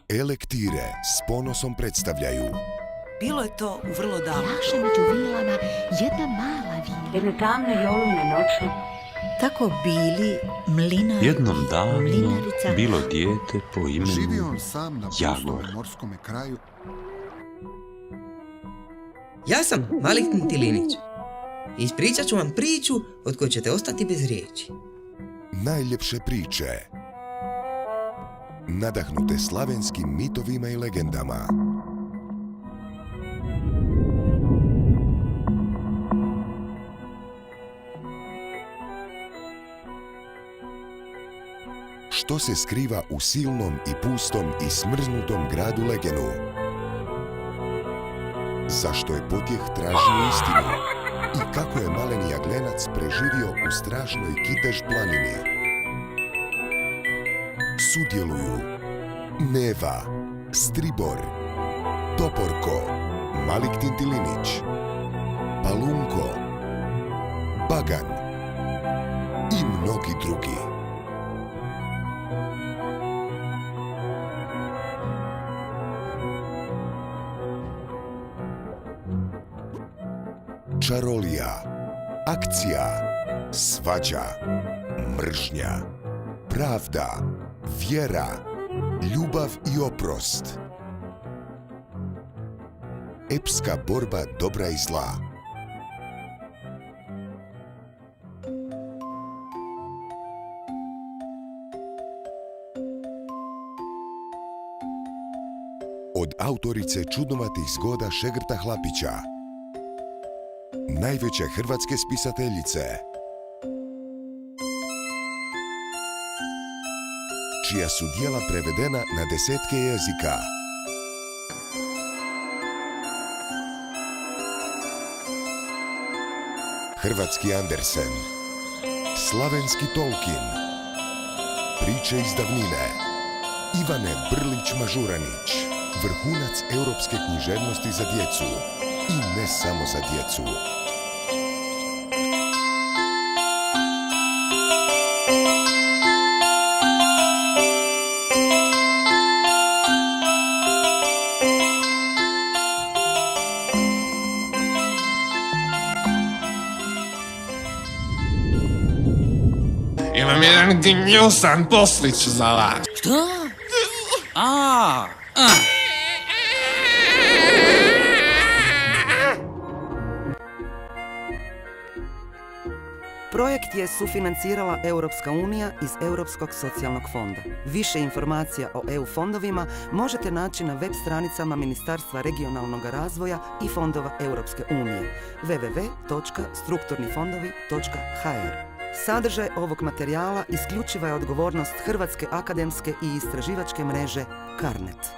E-lektire s ponosom predstavljaju Bilo je to vrlo davno. Jaše među vilama jedna mala vila. Jedne tamne i olujne noći. Tako bili mlinar Jednom i davno mlinarica. bilo dijete po Živio imenu on sam na Jagor. pustom morskom kraju. Ja sam Maliktin Tilinić. Ispričat ću vam priču od koje ćete ostati bez riječi. najljepše priče, nadahnute slavenskim mitovima i legendama. Što se skriva u silnom i pustom i smrznutom gradu Legenu? Zašto je potjeh tražio istinu? I kako je maleni jaglenac preživio u strašnoj Kitež planini? Sudjeluju Neva, Stribor, Toporko, Maliktin Tilinić, Palunko, Bagan i mnogi drugi. Čarolija, akcija, svađa, mržnja, pravda, vjera, ljubav i oprost. Epska borba dobra i zla. Od autorice čudnovatih zgoda Šegrta Hlapića, najveće hrvatske spisateljice, čija su djela prevedena na 10 jezika. Hrvatski Andersen, slavenski Tolkien, priče iz davnine, Ivane Brlić-Mažuranić, vrhunac europske književnosti za djecu i ne samo za djecu. Imam jedan gnjusan poslić za vas. Što? Projekt je sufinancirala Europska unija iz Europskog socijalnog fonda. Više informacija o EU fondovima možete naći na web stranicama Ministarstva regionalnog razvoja i fondova Europske unije www.strukturnifondovi.hr. Sadržaj ovog materijala isključiva je odgovornost Hrvatske akademske i istraživačke mreže CARNET.